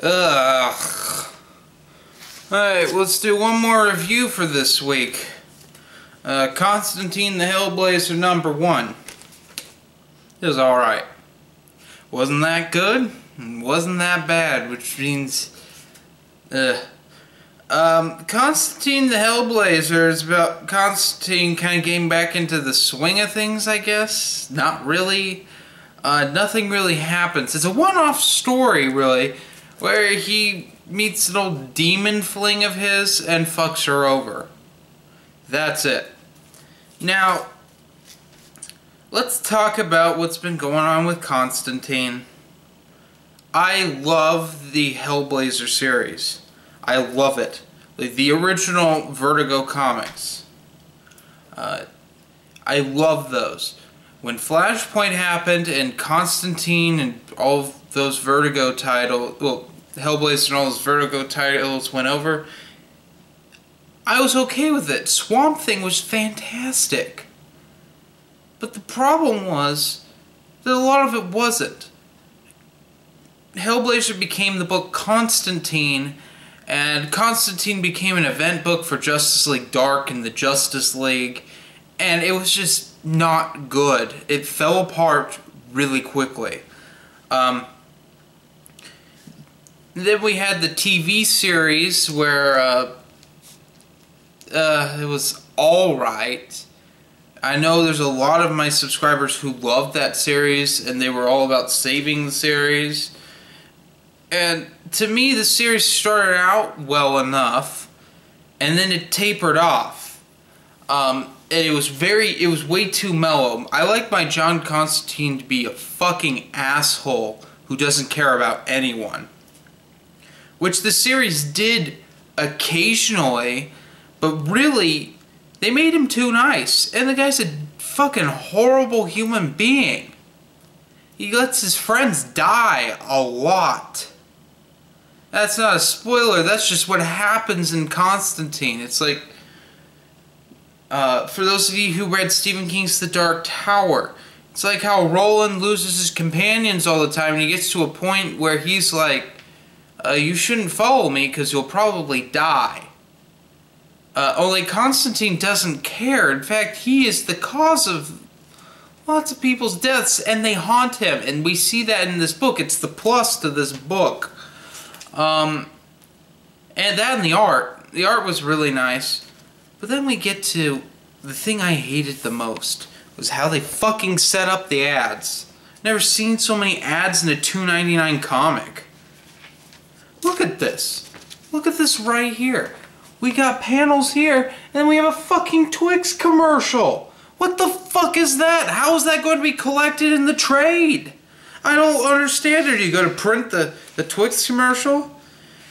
Ugh. Alright, let's do one more review for this week. Constantine the Hellblazer #1. It was alright. Wasn't that good, and wasn't that bad, which means... Constantine the Hellblazer is about Constantine kind of getting back into the swing of things, I guess. Not really. Nothing really happens. It's a one-off story, really, where he meets an old demon fling of his and fucks her over. That's it. Now, let's talk about what's been going on with Constantine. I love the Hellblazer series. I love it. The original Vertigo comics. I love those. When Flashpoint happened and Constantine and all of those Vertigo titles, well, Hellblazer and all those Vertigo titles went over, I was okay with it. Swamp Thing was fantastic. But the problem was that a lot of it wasn't. Hellblazer became the book Constantine, and Constantine became an event book for Justice League Dark and the Justice League, and it was just not good. It fell apart really quickly. Then we had the TV series where it was alright. I know there's a lot of my subscribers who loved that series, and they were all about saving the series. And to me, the series started out well enough, and then it tapered off. And it was way too mellow. I like my John Constantine to be a fucking asshole who doesn't care about anyone. Which the series did occasionally, but really, they made him too nice. And the guy's a fucking horrible human being. He lets his friends die a lot. That's not a spoiler, that's just what happens in Constantine. It's like, for those of you who read Stephen King's The Dark Tower, it's like how Roland loses his companions all the time, and he gets to a point where he's like, you shouldn't follow me because you'll probably die. Only Constantine doesn't care. In fact, he is the cause of lots of people's deaths, and they haunt him, and we see that in this book. It's the plus to this book. And that and the art. The art was really nice. But then we get to the thing I hated the most, was how they fucking set up the ads. Never seen so many ads in a $2.99 comic. Look at this. Look at this right here. We got panels here, and then we have a fucking Twix commercial. What the fuck is that? How is that going to be collected in the trade? I don't understand it. You go to print the Twix commercial?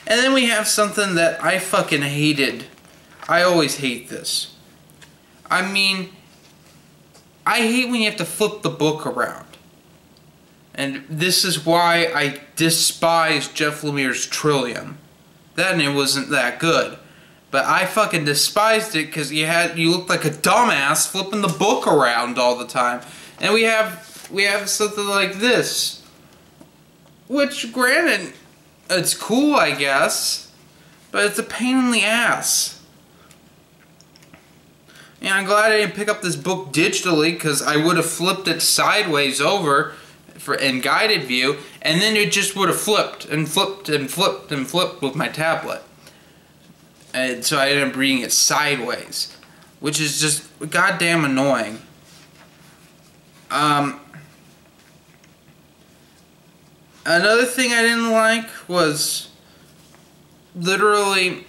And then we have something that I fucking hated. I always hate this. I mean, I hate when you have to flip the book around. And this is why I despise Jeff Lemire's Trillium. Then it wasn't that good. But I fucking despised it because you looked like a dumbass flipping the book around all the time. And we have something like this, which granted, it's cool, I guess, but it's a pain in the ass. And I'm glad I didn't pick up this book digitally, because I would have flipped it sideways over in guided view, and then it just would have flipped and flipped and flipped and flipped with my tablet. And so I ended up reading it sideways, which is just goddamn annoying. Another thing I didn't like was literally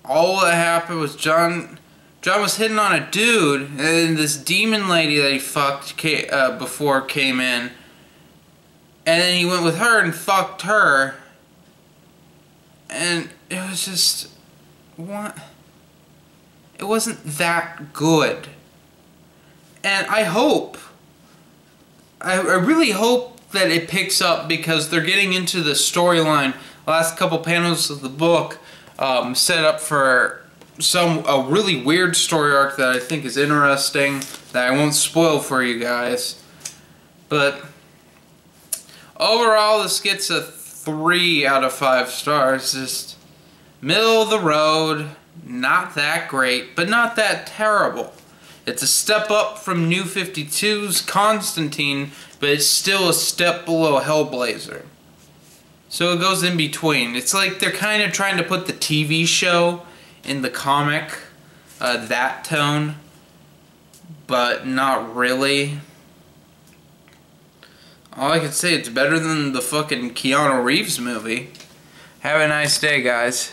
all that happened was John was hitting on a dude, and this demon lady that he fucked before came in, and then he went with her and fucked her, and it was just, what? It wasn't that good. And I really hope that it picks up, because they're getting into the storyline. Last couple panels of the book set up for a really weird story arc that I think is interesting, that I won't spoil for you guys. But overall, this gets a 3 out of 5 stars. Just middle of the road, not that great, but not that terrible. It's a step up from New 52's Constantine, but it's still a step below Hellblazer. So it goes in between. It's like they're kind of trying to put the TV show in the comic, that tone, but not really. All I can say, it's better than the fucking Keanu Reeves movie. Have a nice day, guys.